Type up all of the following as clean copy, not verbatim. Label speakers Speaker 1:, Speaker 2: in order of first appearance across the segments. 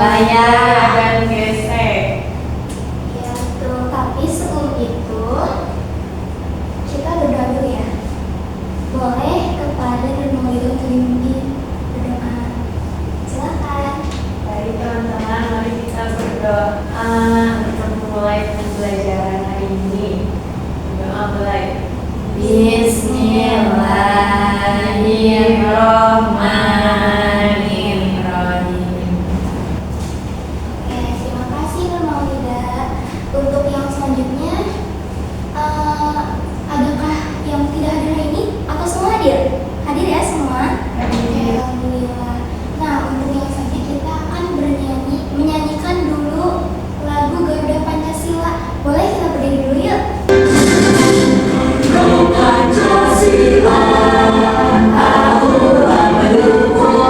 Speaker 1: layak
Speaker 2: dan gesek.
Speaker 3: Ya betul, tapi sebelum itu kita berdoa dulu ya. Boleh kepada Nurul Limbi berdoa. Silakan.
Speaker 2: Baik teman-teman, mari kita berdoa untuk memulai pembelajaran hari ini. Doa mulai.
Speaker 1: Bismillahirrahmanirrahim.
Speaker 3: Oke, terima kasih Nurul Ida. Untuk yang selanjutnya, adakah yang tidak hadir hari ini atau semua hadir? Hadir ya semua? Oke, alhamdulillah. Nah, untuk yang selanjutnya kita akan menyanyikan dulu lagu Garuda Pancasila. Boleh kita berdiri dulu yuk?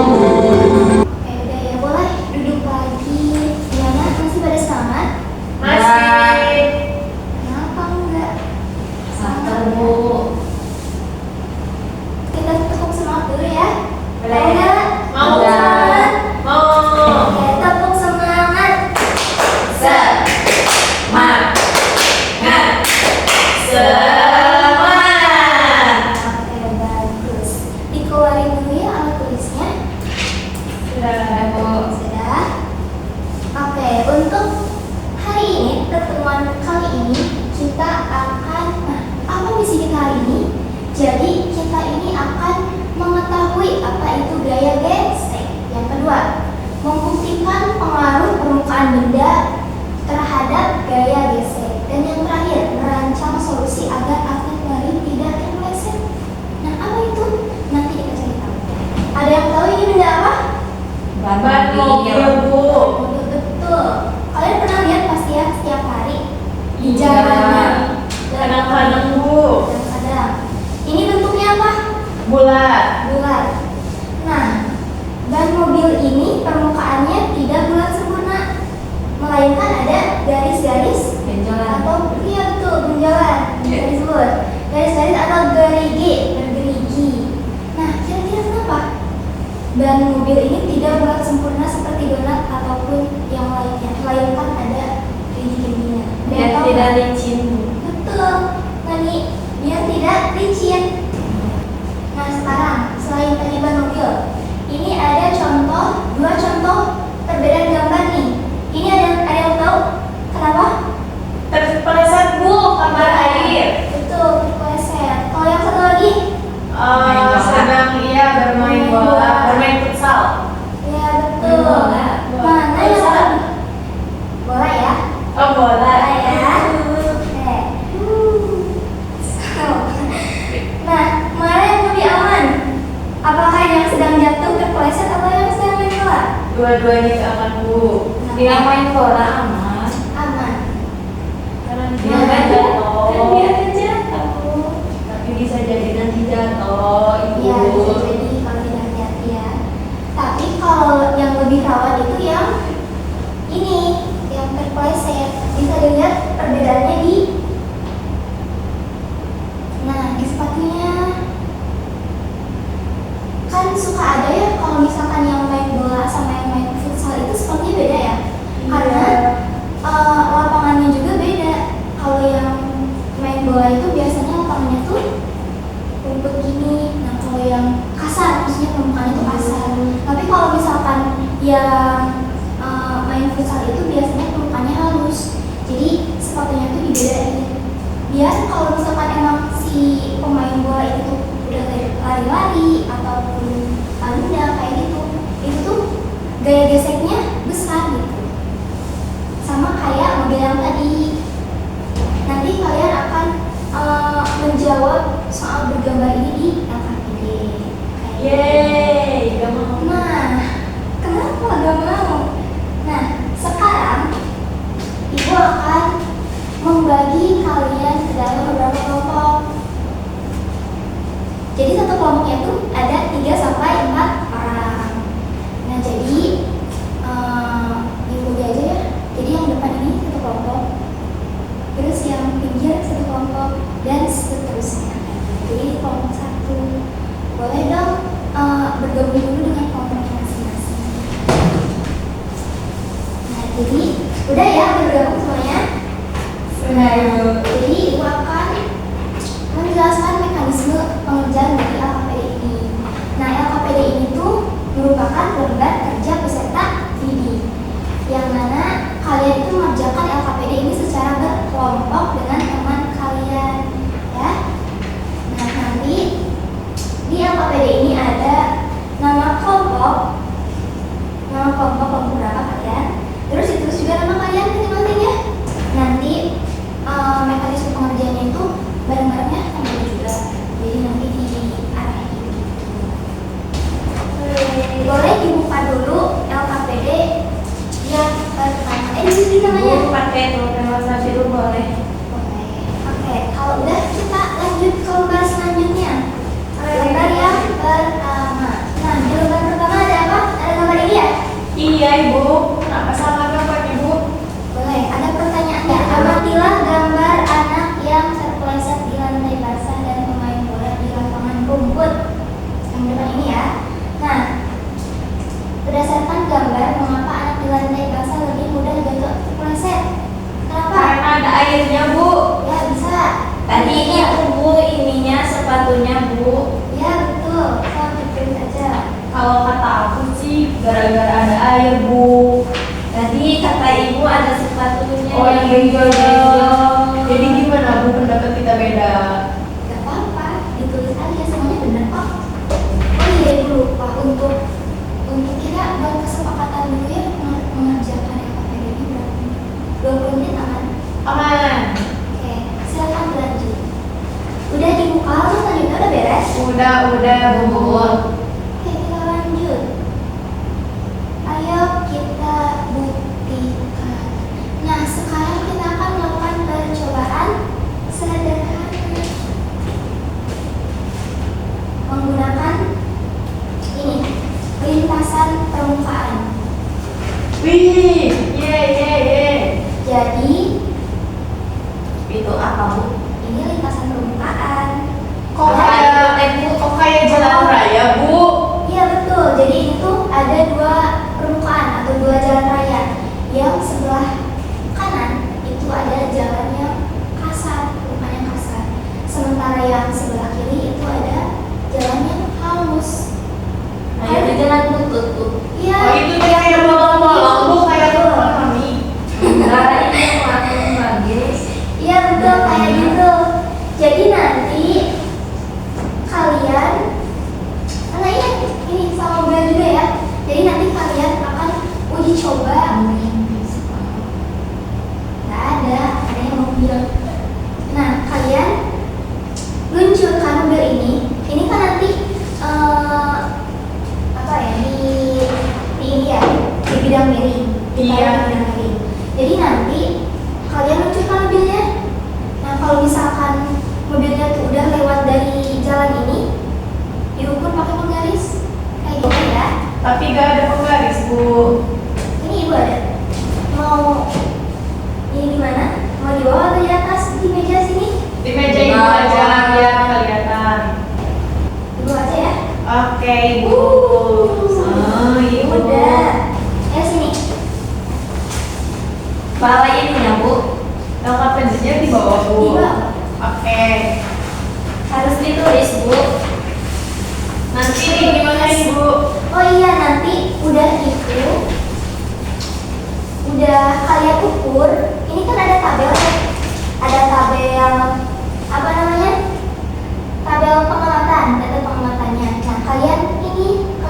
Speaker 3: Oke, udah ya, boleh duduk lagi. Gimana? Masih pada semangat?
Speaker 2: Masih.
Speaker 3: Kenapa enggak?
Speaker 1: Satu, Bu.
Speaker 3: Kita tepuk semangat dulu ya.
Speaker 2: Boleh.
Speaker 3: Mau nggak?
Speaker 2: Mau.
Speaker 3: Semangat?
Speaker 2: Mau.
Speaker 3: Oke, tepuk semangat.
Speaker 1: Semangat.
Speaker 3: Oke, bagus. Dikeluarin dulu ya alat tulisnya.
Speaker 2: Sudah.
Speaker 3: Sudah. Oke, untuk hari ini, pertemuan kali ini kita akan, apa misi kita hari ini? Jadi kita ini akan mengetahui apa itu gaya gesek. Yang kedua, membuktikan pengaruh permukaan benda terhadap gaya gesek. Dan yang terakhir, merancang solusi agar atlet lari tidak terpeleset. Nah, apa itu? Nanti kita cari tahu. Ada yang tahu ini benda apa?
Speaker 2: Ban mobil, Bu.
Speaker 3: Betul, betul. Kalian pernah lihat pasti ya setiap hari di
Speaker 1: Iya.
Speaker 3: jalanan.
Speaker 2: Kadang-kadang, Bu.
Speaker 3: Kadang-kadang. Ini bentuknya apa?
Speaker 2: Bulat.
Speaker 3: Bulat. Nah, ban mobil ini permukaannya tidak bulat sempurna, melainkan ada garis-garis
Speaker 1: Benjolan.
Speaker 3: atau iya betul benjolan bisa disebut garis-garis atau gerigi. Nah, kira-kira kenapa ban mobil ini tidak bulat sempurna seperti donat ataupun yang lainnya, melainkan ada gerigi-geriginya?
Speaker 1: Biar tidak licin, Bu.
Speaker 3: Betul, Nani, biar tidak licin. Nah, sekarang selain tadi ban mobil, ini ada dua contoh perbedaan gambar nih. Ini ada yang tahu kenapa?
Speaker 2: Terpeleset, Bu, karena air.
Speaker 3: Betul, terpeleset. Kalau yang satu lagi,
Speaker 2: Sedang bermain bola, bermain futsal.
Speaker 3: ya betul.
Speaker 1: Bola.
Speaker 3: Mana yang tahu? Bola ya?
Speaker 2: Oh, bola.
Speaker 3: Bola ya. Oke. Nah, mana yang lebih aman? Apakah yang sedang jatuh terpeleset atau yang sedang main bola?
Speaker 2: Dua-duanya akan, Bu.
Speaker 1: Dia main bola aman.
Speaker 3: Aman.
Speaker 2: Karena
Speaker 1: Dia
Speaker 2: dia
Speaker 1: kan
Speaker 2: jatuh.
Speaker 1: kan dia kan jatuh.
Speaker 2: Tapi bisa jadi nanti jatuh, Ibu.
Speaker 3: Iya, bisa jadi kalau tidak hati-hati ya. Tapi kalau yang lebih rawan itu yang ini, yang terpeleset. Bisa dilihat perbedaannya di sepatunya. Kan suka ada ya kalau misalkan yang main bola sama yang main futsal itu sepatunya beda ya. Karena lapangannya juga beda. Kalau yang main bola itu biasanya lapangannya tuh rumput gini. Nah, kalau yang kasar, maksudnya permukaannya itu kasar. Tapi kalau misalkan yang main futsal itu biasanya permukaannya halus. Jadi sepatunya tuh dibedain. Biar kalau misalkan emang si pemain bola itu tuh udah lari-lari ataupun nendang kayak gitu, itu tuh gaya geseknya besar gitu. Sama kayak mobil yang tadi. Nanti kalian akan menjawab soal bergambar ini di LKPD.
Speaker 2: Yeay, gak mau.
Speaker 3: Nah, kenapa gak mau? Nah, sekarang Ibu akan membagi kalian ke dalam beberapa kelompok. Jadi satu kelompoknya tuh ada 3 sampai 4 orang. Nah, jadi Ibu aja ya. Jadi yang depan ini satu kelompok, terus yang pinggir satu kelompok, dan seterusnya. Jadi kelompok 1 boleh dong bergabung dulu dengan kelompok masing-masing. Jadi udah ya bergabung semuanya.
Speaker 2: Sudah, Ibu.
Speaker 3: Jadi ibu akan menjelaskan mekanisme pengerjaan dari LKPD ini. Nah, LKPD ini tuh merupakan lembar kerja peserta didik, yang mana kalian itu mengerjakan LKPD ini secara berkelompok dengan teman kalian, ya. Nah, nanti di LKPD ini ada nama kelompok berapa kalian. Terus ditulis juga nama kalian masing-masing ya. Nanti mekanisme pengerjaannya itu bareng-barengnya sama juga. Jadi nanti diarahin. Boleh dibuka dulu LKPD yang pertama. Di namanya.
Speaker 1: Bu, pakai normalisasi dulu boleh.
Speaker 3: Boleh. Oke, kalau udah kita lanjut ke lembar selanjutnya. Lembar yang pertama. Nah, di lembar pertama ada apa? Ada gambar ini ya?
Speaker 2: Iya, Ibu. Kenapa salah gambarnya, Bu?
Speaker 3: Boleh. Ada pertanyaan ya. Amatilah gambar anak yang terpeleset di lantai basah dan pemain bola di lapangan rumput. Yang depan ini ya. Nah, berdasarkan gambar, mengapa anak di lantai basah lebih mudah jatuh terpeleset? Kenapa?
Speaker 1: Karena ada airnya, Bu.
Speaker 3: Ya, bisa.
Speaker 1: Tadi
Speaker 3: Bisa.
Speaker 1: itu Bu, ininya sepatunya Bu.
Speaker 3: Ya, betul. Saya pilih saja.
Speaker 1: Kalau kata aku sih gara-gara ada air Bu. Tadi kata ibu ada sepatunya.
Speaker 2: Oh
Speaker 1: yang
Speaker 2: iya.
Speaker 1: genjong.
Speaker 2: Jadi gimana, Bu? Pendapat kita beda.
Speaker 3: Gak apa-apa, ditulis aja semuanya benar kok. Oh iya, ibu lupa untuk kita buat kesepakatan dulu ya mengerjakan LKPD ini berapa menit? 20 menit aman?
Speaker 2: Aman.
Speaker 3: Oke, silakan lanjut. Udah dibuka, terus lanjutnya udah beres?
Speaker 2: Udah, Bu.
Speaker 3: Oke, kita lanjut. Ayo kita buktikan. Nah, sekarang kita akan melakukan percobaan sederhana menggunakan ini, lintasan permukaan.
Speaker 2: Wih, ye.
Speaker 3: Jadi,
Speaker 1: Itu apa Bu?
Speaker 3: ini lintasan permukaan.
Speaker 2: Kok kayak jalan raya, Bu?
Speaker 3: Iya betul. Jadi itu ada dua permukaan atau dua jalan raya. Yang sebelah kanan itu ada jalan yang kasar, permukaan yang kasar. Sementara yang sebelah kiri itu ada jalan yang halus.
Speaker 1: Nah, itu jalan butut Bu.
Speaker 3: Iya.
Speaker 2: Oh, itu kayak bolong-bolong, Bu, kayak rumah kami.
Speaker 1: Nah, ini yang aku bagus.
Speaker 3: Iya betul kayak gitu. Jadi nanti kalian, nah ini sama mobil juga ya. Jadi nanti kalian akan uji coba. Nggak ada yang mobil. Nah, kalian luncurkan mobil ini. Ini kan nanti apa ya di ini ya di bidang miring.
Speaker 2: Iya.
Speaker 3: Di bidang miring. Jadi nanti kalian luncurkan mobilnya. Nah, kalau misalkan mobilnya tuh udah lewat dari jalan ini, diukur pakai penggaris kayak gitu ya.
Speaker 2: Tapi gak ada penggaris, Bu.
Speaker 3: Ini ibu ada. Mau ini di mana? Mau di bawah atau di atas di meja sini?
Speaker 2: Di meja Ibu aja biar kelihatan.
Speaker 3: Ibu aja ya.
Speaker 2: Oke, Ibu.
Speaker 1: Oh, iya Bu.
Speaker 3: Udah. Ayo sini.
Speaker 1: Bawa ini ya Bu.
Speaker 2: LKPD-nya di bawah, Bu.
Speaker 3: Di bawah.
Speaker 2: Oke.
Speaker 1: Harus ditulis Bu.
Speaker 2: Nanti gimana, Ibu?
Speaker 3: Oh iya, nanti udah kalian ukur. Ini kan ada tabel ya. Ada tabel apa namanya? Tabel pengamatan, data pengamatannya. Nah, kalian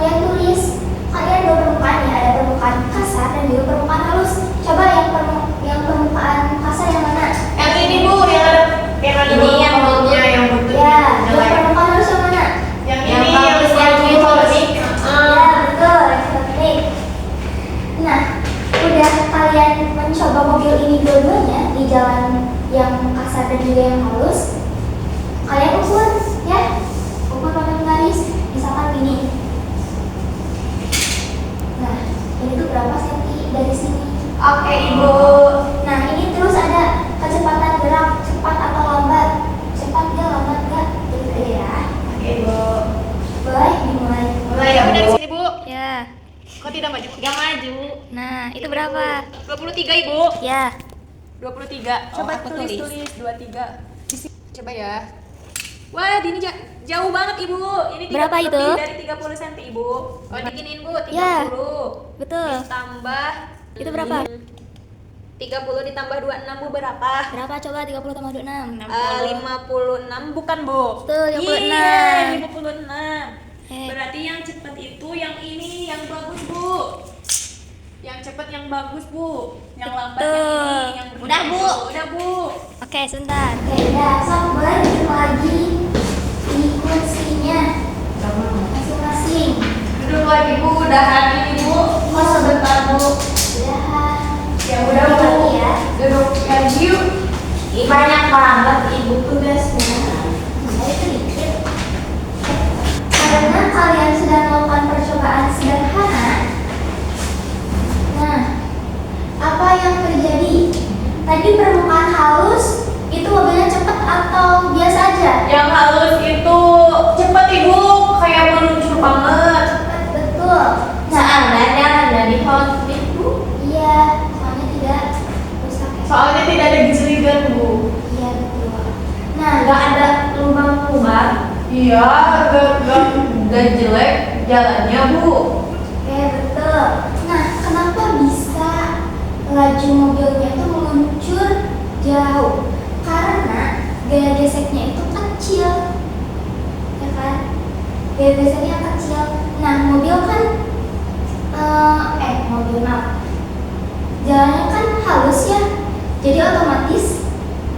Speaker 3: tulis. Kalian dua permukaan ya, ada permukaan kasar dan juga permukaan halus. Coba yang permukaan kasar yang mana?
Speaker 2: Yang ini, Bu, yang ada
Speaker 1: Ini yang
Speaker 2: bentuknya, yang bentuknya.
Speaker 3: Ya,
Speaker 2: yang
Speaker 3: yang
Speaker 2: lain.
Speaker 3: permukaan halus yang mana?
Speaker 2: Yang
Speaker 1: Yang
Speaker 2: ini,
Speaker 1: bagus, yang
Speaker 2: yang
Speaker 1: gitu.
Speaker 2: polik.
Speaker 3: Ya, betul, teknik. Nah, udah kalian mencoba mobil ini dua-duanya di jalan yang kasar dan juga yang halus. Kalian ukur ya, ukur pakai penggaris. Misalkan ini. Nah, ini tuh berapa senti dari sini?
Speaker 2: Oke, Ibu.
Speaker 3: Nah, ini terus ada kecepatan gerak, cepat atau lambat. Cepat gak, lambat gak? Tulis aja ya.
Speaker 2: Oke, Ibu.
Speaker 3: Boleh dimulai.
Speaker 2: Mulai ya, Bu. Dari sini, Bu.
Speaker 3: Ya.
Speaker 2: Kok tidak maju?
Speaker 1: Gak maju.
Speaker 3: Nah, itu berapa?
Speaker 2: 23 Ibu.
Speaker 3: Ya.
Speaker 2: 23.
Speaker 1: Oh,
Speaker 2: Coba
Speaker 1: aku
Speaker 2: tulis
Speaker 1: tulis.
Speaker 2: 23. Di sini. Coba ya. Wah, ini jauh banget Ibu. Ini
Speaker 3: Berapa itu?
Speaker 2: lebih dari 30 cm Ibu. Oh, diginiin Bu, 30.
Speaker 3: Ya. Betul.
Speaker 2: Ditambah
Speaker 3: Itu berapa?
Speaker 2: 30 ditambah 26 Bu berapa?
Speaker 3: Berapa coba 30 tambah 26?
Speaker 2: 56 bukan Bu?
Speaker 3: Betul, 56.
Speaker 2: Iya, 56.
Speaker 3: Eh.
Speaker 2: Berarti yang cepat itu yang ini, yang bagus Bu. Yang cepat yang bagus Bu. Yang lambat yang ini, yang
Speaker 1: Udah, Bu.
Speaker 2: Udah Bu.
Speaker 3: Oke, sebentar.
Speaker 4: Oke, udah, sok boleh bikin lagi di kursinya masing-masing.
Speaker 1: Duduk lagi Bu, udahan ini Bu. Oh sebentar Bu.
Speaker 4: Udahan.
Speaker 1: Ya udah Bu.
Speaker 4: Lagi ya.
Speaker 1: Duduk lagi yuk. Ih, banyak banget Ibu tugasnya.
Speaker 4: Saya sedikit. Karena kalian sedang melakukan percobaan sederhana. Nah, apa yang terjadi? Tadi permukaan halus itu mobilnya cepat atau biasa aja?
Speaker 1: Yang halus itu cepet Ibu, kayak meluncur banget.
Speaker 4: Cepat, betul.
Speaker 1: Seandainya ada di hotspot Bu.
Speaker 4: Iya, soalnya tidak rusak ya.
Speaker 1: Soalnya tidak ada gejeligan Bu.
Speaker 4: Iya, betul. Nah,
Speaker 1: Nggak ada lubang-lubang. Iya, gak jelek jalannya Bu.
Speaker 4: oke, betul. Nah, kenapa bisa laju mobilnya itu meluncur jauh? Karena gaya geseknya itu kecil, ya kan? Gaya geseknya kecil. Nah, mobil kan, mobil maaf, jalannya kan halus ya, jadi otomatis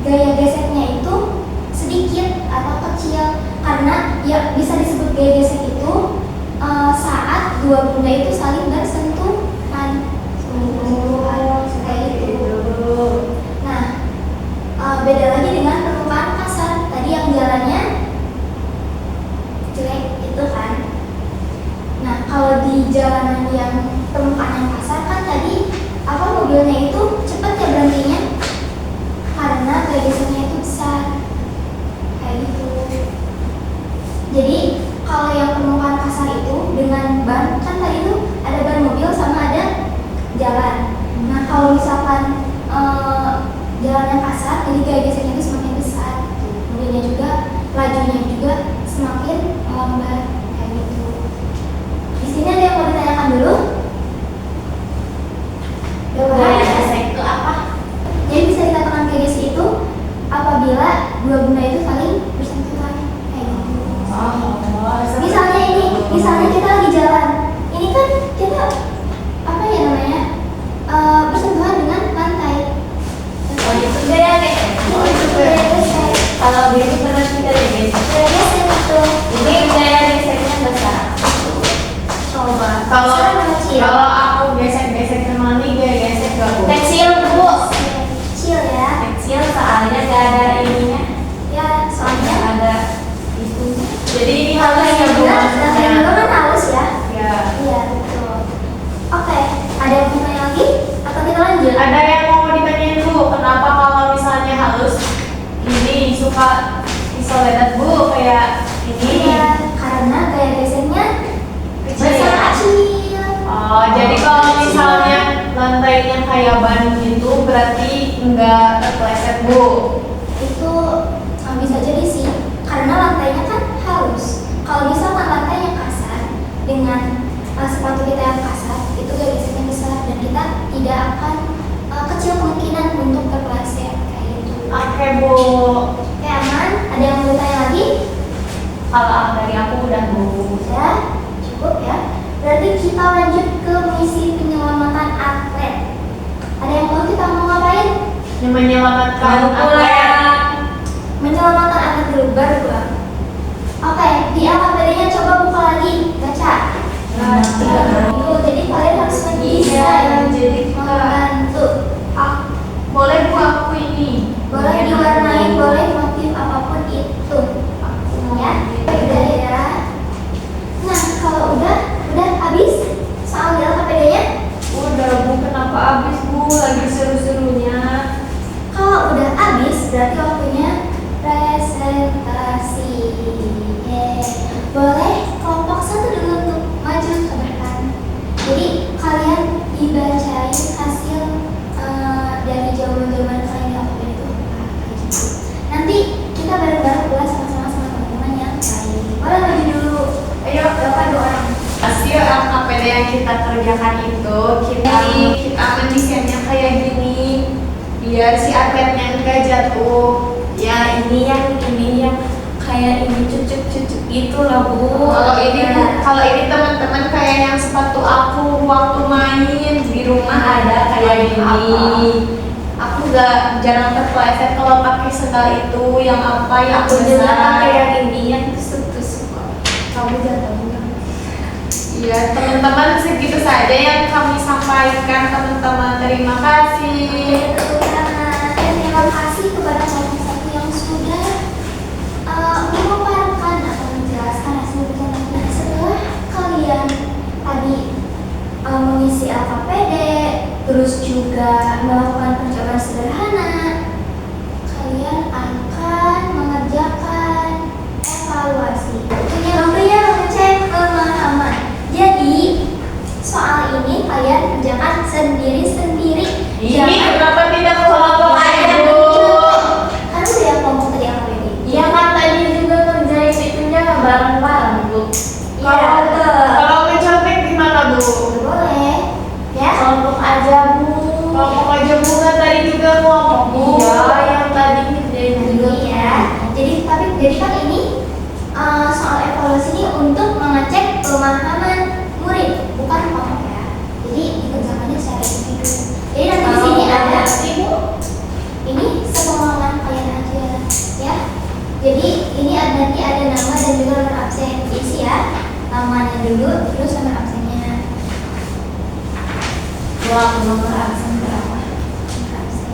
Speaker 4: gaya geseknya itu sedikit atau kecil. Karena ya bisa disebut gaya gesek itu saat dua benda itu saling bersentuhan. Kayak gitu. Nah, beda lagi dengan permukaan kasar. Tadi yang jalannya jelek itu kan. Nah, kalau di jalanan yang permukaan yang kasar kan tadi apa mobilnya itu cepat ya berhentinya karena gaya geseknya itu besar. Kayak gitu. Jadi kalau yang permukaan kasar itu dengan ban kan tadi itu ada ban mobil sama ada jalan. Nah kalau misalkan jalan yang kasar, jadi gaya geseknya itu semakin besar. Mobilnya juga, lajunya juga semakin melambat kayak gitu. Di sini ada yang mau ditanyakan dulu?
Speaker 1: Gaya gesek itu apa?
Speaker 4: Jadi bisa dikatakan gaya gesek itu apabila dua benda itu saling bersentuhan kayak gitu. Misalnya kita lagi jalan, ini kan kita apa ya namanya bersentuhan dengan lantai.
Speaker 1: Oh itu gaya gesek.
Speaker 4: Oh itu gaya gesek.
Speaker 1: Kalau begitu berarti gaya gesek.
Speaker 4: Gaya gesek itu.
Speaker 1: Ini gaya geseknya besar.
Speaker 4: Coba.
Speaker 1: Kalau
Speaker 4: Sekarang kecil.
Speaker 1: kalau aku gesek-gesek kemana gaya gesek gak Bu?
Speaker 2: Kecil Bu.
Speaker 4: Kecil ya.
Speaker 1: Kecil soalnya gak ada ininya.
Speaker 4: Ya soalnya.
Speaker 1: Gak ada itu. Jadi ini halus ya Bu
Speaker 4: Lantai
Speaker 1: maksudnya.
Speaker 4: juga kan halus ya.
Speaker 1: Ya.
Speaker 4: Iya betul. Oke. Ada yang mau tanya lagi? Atau kita lanjut?
Speaker 1: Ada yang mau ditanyain Bu, kenapa kalau misalnya halus ini suka isoledat Bu kayak ini?
Speaker 4: Iya. Karena gaya geseknya
Speaker 1: Kecil ya?
Speaker 4: kecil.
Speaker 1: Oh, jadi kalau misalnya lantainya kayak ban gitu berarti enggak terpleset Bu.
Speaker 4: Itu bisa jadi sih karena lantainya kan halus. Kalau misalkan lantainya kasar dengan sepatu kita yang kasar itu gaya geseknya besar dan kita tidak akan kecil kemungkinan untuk terpleset kayak gitu.
Speaker 1: Oke Bu.
Speaker 4: Oke aman? Ada yang mau ditanya lagi?
Speaker 1: Kalau dari aku udah Bu.
Speaker 4: Ya cukup ya. Berarti kita lanjut ke misi penyelamatan atlet. Ada yang tahu kita mau ngapain?
Speaker 1: Yang menyelamatkan
Speaker 2: Baru pulang.
Speaker 1: atlet.
Speaker 4: Menyelamatkan atlet dulu baru pulang. Oke, di AKPD-nya coba buka lagi, baca. Tuh, jadi kalian harus bisa
Speaker 1: Iya, jadi
Speaker 4: membantu.
Speaker 1: boleh Bu aku ini.
Speaker 4: Boleh diwarnai, boleh motif apapun itu. Ya, udah ya. Nah, kalau udah habis soal di AKPD-nya.
Speaker 1: Udah Bu, kenapa habis Bu? Lagi seru-serunya.
Speaker 4: Kalau udah habis berarti waktunya presentasi. Boleh kelompok satu dulu untuk maju ke depan. Jadi kalian dibacain hasil dari jawaban-jawaban kalian di APPN itu apa kayak gitu. Nanti kita bareng-bareng ulas sama-sama sama teman-teman yang lain. Boleh maju dulu. Ayo, Bapak 2 orang.
Speaker 1: Hasil LKPD yang kita kerjakan itu kita mendesainnya kayak gini biar si atletnya enggak jatuh.
Speaker 2: Ya ini yang kayak ini cucuk-cucuk gitu lah Bu.
Speaker 1: Kalau ini teman-teman kayak yang sepatu aku waktu main di rumah ada kayak gini. Aku jarang terpleset kalau pakai sendal itu yang apa ya
Speaker 2: Aku
Speaker 1: aku
Speaker 2: juga
Speaker 1: besar.
Speaker 2: pakai yang ini yang tusuk-tusuk. Kamu jatuh kan?
Speaker 1: Iya teman-teman, segitu saja yang kami sampaikan teman-teman. Terima kasih.
Speaker 4: Tepuk tangan. Dan terima kasih kepada satu-satu yang sudah memaparkan atau menjelaskan hasil bicaranya. Setelah kalian tadi mengisi LKPD, terus juga melakukan percobaan sederhana, kalian akan mengerjakan evaluasi. Yang kedua mengecek pemahaman. Jadi soal ini kalian kerjakan sendiri-sendiri.
Speaker 1: Ini kenapa tidak kelompok aja Bu?
Speaker 4: Kan udah yang ngomong tadi LKPD.
Speaker 2: Iya kan tadi juga kerjain itunya bareng-bareng Bu.
Speaker 1: Kalau mencontek gimana Bu?
Speaker 4: Boleh ya.
Speaker 2: Kelompok aja Bu.
Speaker 1: Kelompok aja Bu, kan tadi juga kelompok Bu.
Speaker 2: Iya yang tadi kerjain juga.
Speaker 4: Iya. Jadi kan ini soal evaluasi ini untuk mengecek pemahaman murid, bukan kelompok ya. Jadi dikerjakannya secara individu. Jadi nanti di sini ada ini sepemahaman kalian aja ya. Jadi ini nanti ada nama dan juga nomor absen. Diisi ya. Namanya dulu, terus nomor absennya.
Speaker 2: Nomor absen berapa?
Speaker 4: Nomor absen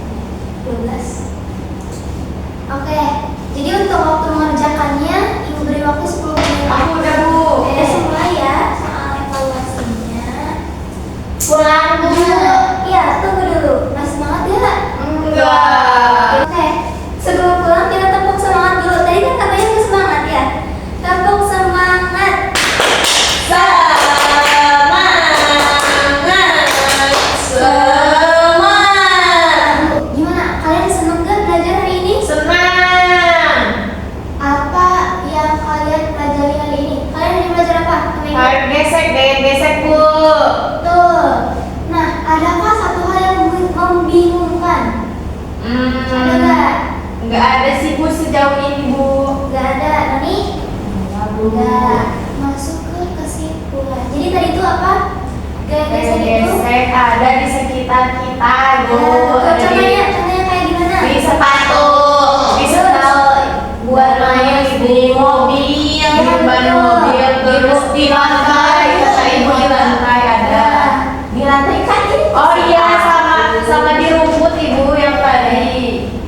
Speaker 4: 12. Oke. Jadi untuk waktu mengerjakannya, Ibu beri waktu 10 menit.
Speaker 1: Aku udah Bu.
Speaker 4: Oke, mulai ya soal evaluasinya.
Speaker 2: Pulang Bu.
Speaker 4: Iya, tunggu dulu. Masih semangat ya?
Speaker 1: Enggak.
Speaker 4: Oke, sebelum pulang kita tepuk semangat dulu. Tadi kan katanya nggak semangat ya? Tepuk semangat. Gimana? Kalian seneng gak belajar hari ini?
Speaker 1: Senang.
Speaker 4: Apa yang kalian pelajari hari ini? Kalian hari ini belajar apa?
Speaker 1: Harus gesek Bu.
Speaker 4: Tuh. Nah, adakah satu hal yang membingungkan? Ada nggak?
Speaker 1: Enggak ada sih Bu sejauh ini Bu.
Speaker 4: Nggak ada. Nani? Nggak. Masuk ke kesimpulan. Jadi tadi itu apa? Gaya-gaya itu?
Speaker 1: Gesek ada di sekitar kita Bu.
Speaker 4: Contohnya kayak gimana?
Speaker 1: Di sepatu, di sendal buat main di mobil, di ban mobil, terus di lantai, kata Ibu di lantai ada.
Speaker 2: Di lantai kan ini.
Speaker 1: Oh iya, sama di rumput Ibu yang tadi.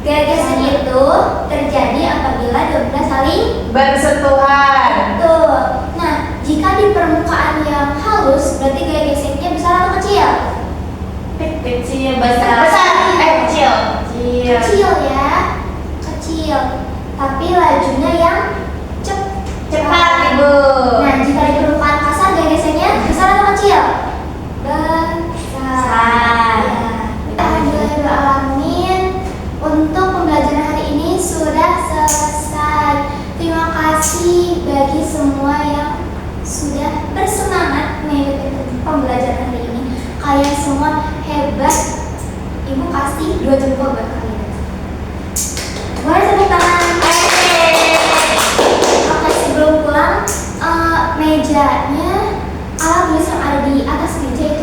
Speaker 4: Gaya-gaya itu terjadi apabila dua-dua saling
Speaker 1: Bersentuhan.
Speaker 4: tuh. Nah, jika di permukaan yang halus, berarti gaya geseknya besar atau kecil?
Speaker 1: Kecil besar. Kecil. Kecil.
Speaker 4: Kecil ya, kecil. Tapi lajunya yang
Speaker 1: Cepat Ibu.
Speaker 4: Nah, jika di permukaan kasar gaya geseknya besar atau kecil? Besar. Ya. Alhamdulillah alamin. Untuk pembelajaran hari ini sudah selesai. Terima kasih bagi semua yang sudah bersemangat mengikuti pembelajaran hari ini. Kalian semua hebat. Ibu kasih 2 jempol buat kalian. Boleh tepuk tangan. Oke, sebelum pulang mejanya alat tulis yang ada di atas meja itu